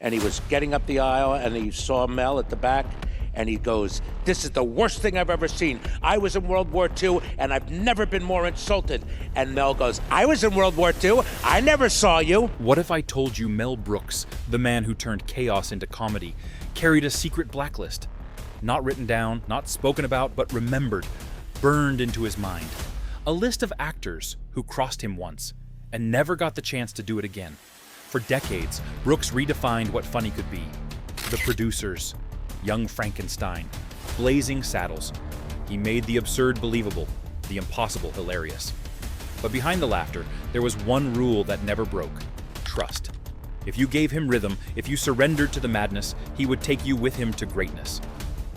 And he was getting up the aisle, and he saw Mel at the back, and he goes, "This is the worst thing I've ever seen. I was in World War II, and I've never been more insulted." And Mel goes, "I was in World War II. I never saw you." What if I told you Mel Brooks, the man who turned chaos into comedy, carried a secret blacklist? Not written down, not spoken about, but remembered, burned into his mind. A list of actors who crossed him once and never got the chance to do it again. For decades, Brooks redefined what funny could be. The producers, Young Frankenstein, Blazing Saddles. He made the absurd believable, the impossible hilarious. But behind the laughter, there was one rule that never broke: trust. If you gave him rhythm, if you surrendered to the madness, he would take you with him to greatness.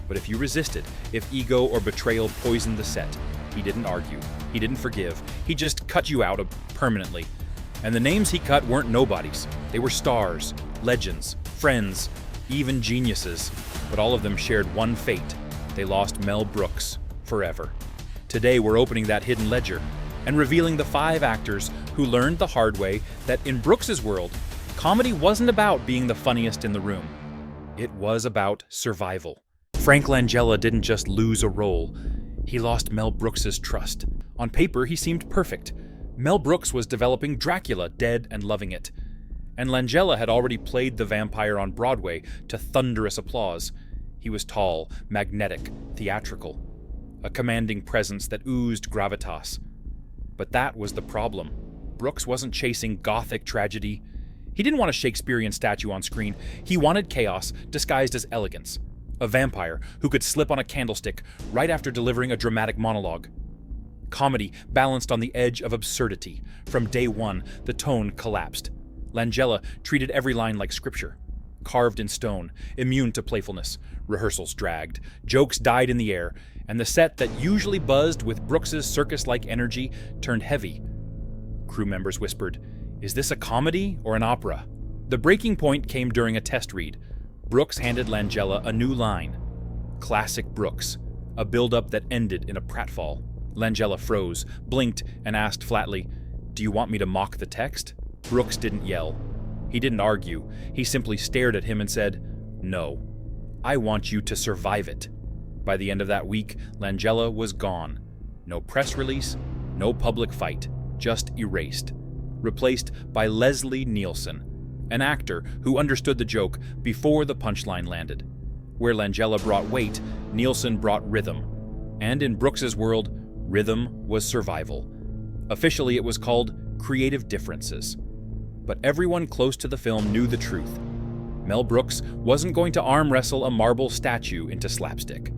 But if you resisted, if ego or betrayal poisoned the set, he didn't argue, he didn't forgive, he just cut you out permanently. And the names he cut weren't nobodies. They were stars, legends, friends, even geniuses. But all of them shared one fate. They lost Mel Brooks forever. Today we're opening that hidden ledger and revealing the 5 actors who learned the hard way that in Brooks's world, comedy wasn't about being the funniest in the room. It was about survival. Frank Langella didn't just lose a role. He lost Mel Brooks's trust. On paper, he seemed perfect. Mel Brooks was developing Dracula, dead and loving it. And Langella had already played the vampire on Broadway to thunderous applause. He was tall, magnetic, theatrical. A commanding presence that oozed gravitas. But that was the problem. Brooks wasn't chasing gothic tragedy. He didn't want a Shakespearean statue on screen. He wanted chaos disguised as elegance. A vampire who could slip on a candlestick right after delivering a dramatic monologue. Comedy balanced on the edge of absurdity. From day one, the tone collapsed. Langella treated every line like scripture. Carved in stone, immune to playfulness. Rehearsals dragged. Jokes died in the air. And the set that usually buzzed with Brooks's circus-like energy turned heavy. Crew members whispered, "Is this a comedy or an opera?" The breaking point came during a test read. Brooks handed Langella a new line. Classic Brooks. A build-up that ended in a pratfall. Langella froze, blinked, and asked flatly, "Do you want me to mock the text?" Brooks didn't yell. He didn't argue. He simply stared at him and said, "No. I want you to survive it." By the end of that week, Langella was gone. No press release, no public fight, just erased. Replaced by Leslie Nielsen, an actor who understood the joke before the punchline landed. Where Langella brought weight, Nielsen brought rhythm. And in Brooks's world, rhythm was survival. Officially, it was called creative differences. But everyone close to the film knew the truth. Mel Brooks wasn't going to arm wrestle a marble statue into slapstick.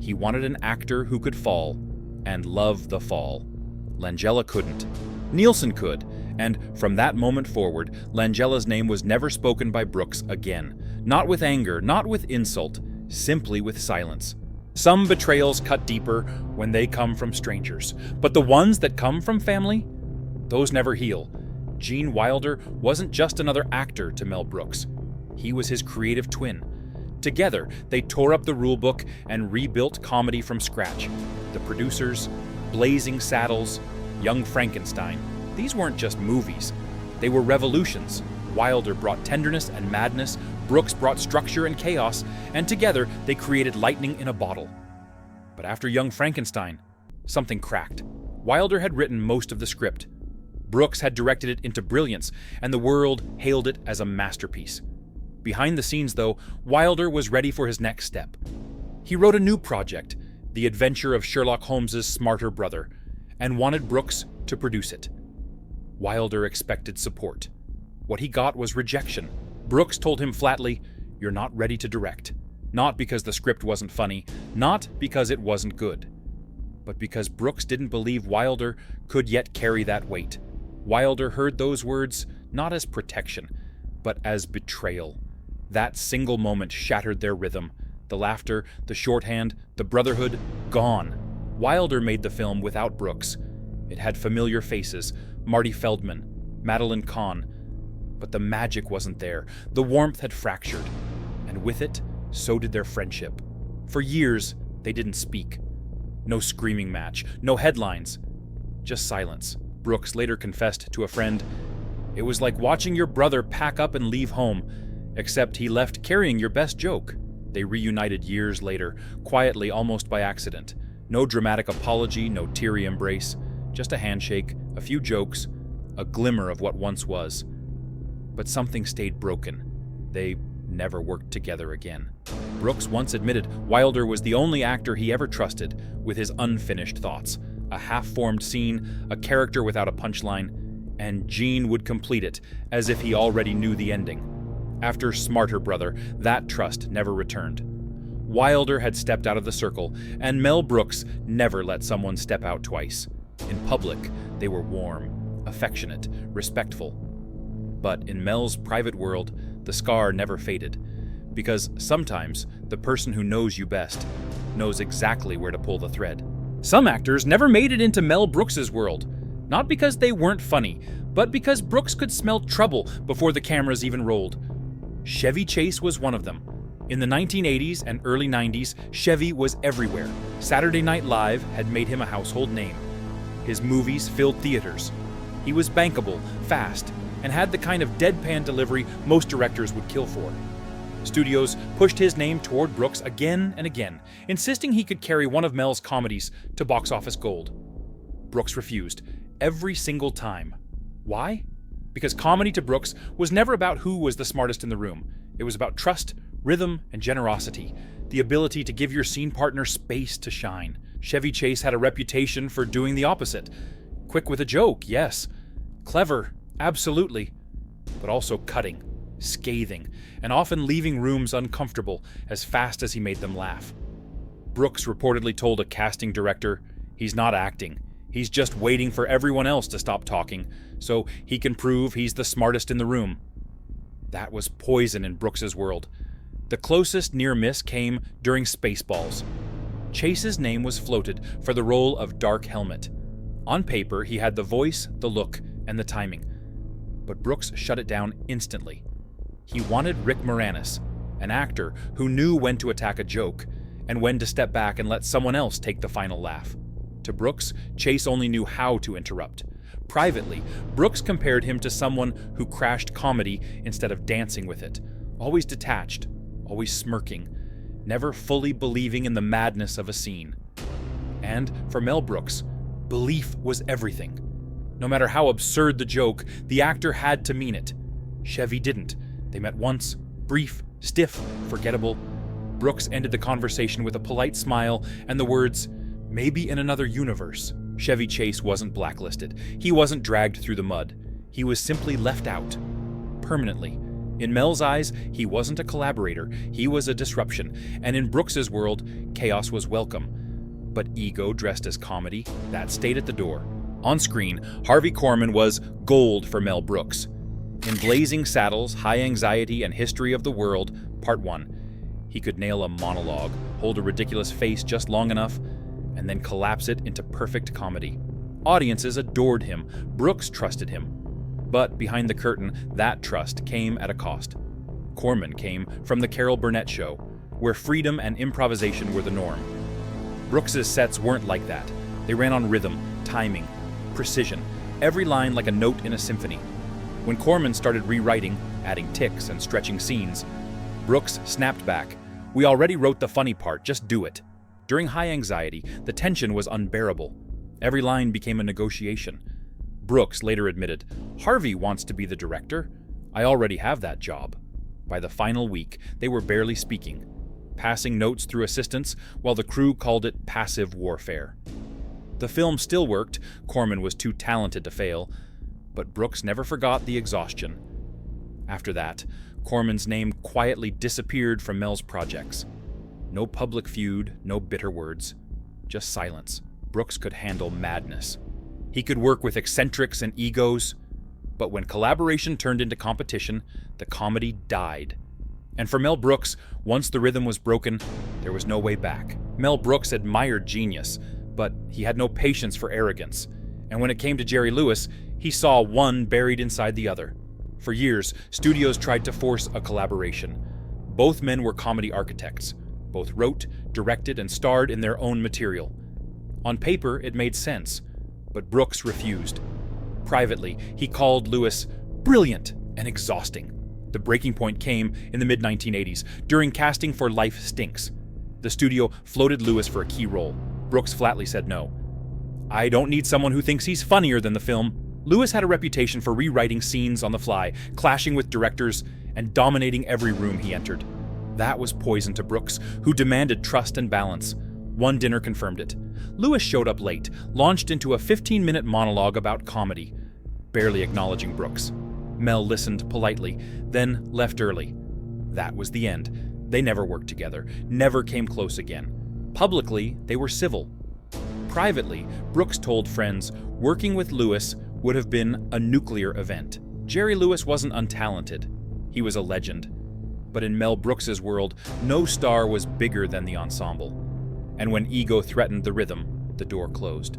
He wanted an actor who could fall, and love the fall. Langella couldn't. Nielsen could, and from that moment forward, Langella's name was never spoken by Brooks again. Not with anger, not with insult, simply with silence. Some betrayals cut deeper when they come from strangers, but the ones that come from family, those never heal. Gene Wilder wasn't just another actor to Mel Brooks. He was his creative twin. Together, they tore up the rulebook and rebuilt comedy from scratch. The producers, Blazing Saddles, Young Frankenstein, these weren't just movies. They were revolutions. Wilder brought tenderness and madness, Brooks brought structure and chaos, and together they created lightning in a bottle. But after Young Frankenstein, something cracked. Wilder had written most of the script. Brooks had directed it into brilliance, and the world hailed it as a masterpiece. Behind the scenes, though, Wilder was ready for his next step. He wrote a new project, The Adventure of Sherlock Holmes's Smarter Brother, and wanted Brooks to produce it. Wilder expected support. What he got was rejection. Brooks told him flatly, "You're not ready to direct." Not because the script wasn't funny, not because it wasn't good, but because Brooks didn't believe Wilder could yet carry that weight. Wilder heard those words not as protection, but as betrayal. That single moment shattered their rhythm. The laughter, the shorthand, the brotherhood, gone. Wilder made the film without Brooks. It had familiar faces, Marty Feldman, Madeline Kahn, but the magic wasn't there. The warmth had fractured, and with it, so did their friendship. For years, they didn't speak. No screaming match, no headlines, just silence. Brooks later confessed to a friend, "It was like watching your brother pack up and leave home. Except he left carrying your best joke. They reunited years later, quietly, almost by accident. No dramatic apology, no teary embrace. Just a handshake, a few jokes, a glimmer of what once was. But something stayed broken. They never worked together again. Brooks once admitted Wilder was the only actor he ever trusted with his unfinished thoughts. A half-formed scene, a character without a punchline, and Gene would complete it as if he already knew the ending. After Smarter Brother, that trust never returned. Wilder had stepped out of the circle, and Mel Brooks never let someone step out twice. In public, they were warm, affectionate, respectful. But in Mel's private world, the scar never faded, because sometimes the person who knows you best knows exactly where to pull the thread. Some actors never made it into Mel Brooks's world, not because they weren't funny, but because Brooks could smell trouble before the cameras even rolled. Chevy Chase was one of them. In the 1980s and early 90s, Chevy was everywhere. Saturday Night Live had made him a household name. His movies filled theaters. He was bankable, fast, and had the kind of deadpan delivery most directors would kill for. Studios pushed his name toward Brooks again and again, insisting he could carry one of Mel's comedies to box office gold. Brooks refused, every single time. Why? Because comedy to Brooks was never about who was the smartest in the room. It was about trust, rhythm, and generosity, the ability to give your scene partner space to shine. Chevy Chase had a reputation for doing the opposite. Quick with a joke, yes. Clever, absolutely. But also cutting, scathing, and often leaving rooms uncomfortable as fast as he made them laugh. Brooks reportedly told a casting director, "He's not acting. He's just waiting for everyone else to stop talking, so he can prove he's the smartest in the room." That was poison in Brooks's world. The closest near miss came during Spaceballs. Chase's name was floated for the role of Dark Helmet. On paper, he had the voice, the look, and the timing. But Brooks shut it down instantly. He wanted Rick Moranis, an actor who knew when to attack a joke and when to step back and let someone else take the final laugh. To Brooks, Chase only knew how to interrupt. Privately, Brooks compared him to someone who crashed comedy instead of dancing with it, always detached, always smirking, never fully believing in the madness of a scene. And for Mel Brooks, belief was everything. No matter how absurd the joke, the actor had to mean it. Chevy didn't. They met once, brief, stiff, forgettable. Brooks ended the conversation with a polite smile and the words, "Maybe in another universe." Chevy Chase wasn't blacklisted. He wasn't dragged through the mud. He was simply left out. Permanently. In Mel's eyes, he wasn't a collaborator. He was a disruption. And in Brooks's world, chaos was welcome. But ego dressed as comedy, that stayed at the door. On screen, Harvey Korman was gold for Mel Brooks. In Blazing Saddles, High Anxiety, and History of the World, Part 1, he could nail a monologue, hold a ridiculous face just long enough, and then collapse it into perfect comedy. Audiences adored him. Brooks trusted him. But behind the curtain, that trust came at a cost. Korman came from The Carol Burnett Show, where freedom and improvisation were the norm. Brooks's sets weren't like that. They ran on rhythm, timing, precision, every line like a note in a symphony. When Korman started rewriting, adding ticks and stretching scenes, Brooks snapped back. "We already wrote the funny part, just do it." During High Anxiety, the tension was unbearable. Every line became a negotiation. Brooks later admitted, "Harvey wants to be the director. I already have that job." By the final week, they were barely speaking, passing notes through assistants while the crew called it passive warfare. The film still worked. Korman was too talented to fail, but Brooks never forgot the exhaustion. After that, Korman's name quietly disappeared from Mel's projects. No public feud, no bitter words, just silence. Brooks could handle madness. He could work with eccentrics and egos, but when collaboration turned into competition, the comedy died. And for Mel Brooks, once the rhythm was broken, there was no way back. Mel Brooks admired genius, but he had no patience for arrogance. And when it came to Jerry Lewis, he saw one buried inside the other. For years, studios tried to force a collaboration. Both men were comedy architects. Both wrote, directed, and starred in their own material. On paper, it made sense, but Brooks refused. Privately, he called Lewis brilliant and exhausting. The breaking point came in the mid-1980s, during casting for Life Stinks. The studio floated Lewis for a key role. Brooks flatly said no. "I don't need someone who thinks he's funnier than the film." Lewis had a reputation for rewriting scenes on the fly, clashing with directors, and dominating every room he entered. That was poison to Brooks, who demanded trust and balance. One dinner confirmed it. Lewis showed up late, launched into a 15-minute monologue about comedy, barely acknowledging Brooks. Mel listened politely, then left early. That was the end. They never worked together, never came close again. Publicly, they were civil. Privately, Brooks told friends working with Lewis would have been a nuclear event. Jerry Lewis wasn't untalented. He was a legend. But in Mel Brooks's world, no star was bigger than the ensemble. And when ego threatened the rhythm, the door closed.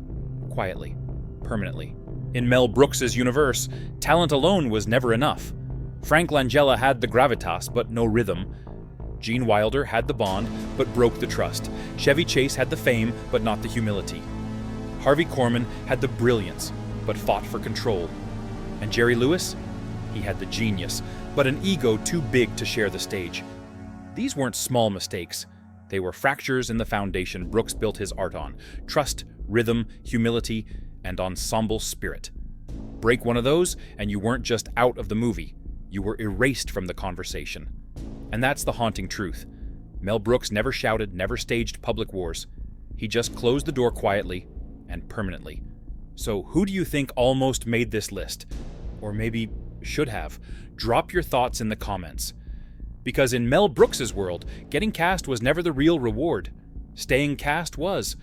Quietly. Permanently. In Mel Brooks's universe, talent alone was never enough. Frank Langella had the gravitas, but no rhythm. Gene Wilder had the bond, but broke the trust. Chevy Chase had the fame, but not the humility. Harvey Korman had the brilliance, but fought for control. And Jerry Lewis? He had the genius, but an ego too big to share the stage. These weren't small mistakes. They were fractures in the foundation Brooks built his art on: trust, rhythm, humility, and ensemble spirit. Break one of those, and you weren't just out of the movie. You were erased from the conversation. And that's the haunting truth. Mel Brooks never shouted, never staged public wars. He just closed the door quietly and permanently. So who do you think almost made this list? Or maybe should have? Drop your thoughts in the comments. Because in Mel Brooks's world, getting cast was never the real reward. Staying cast was.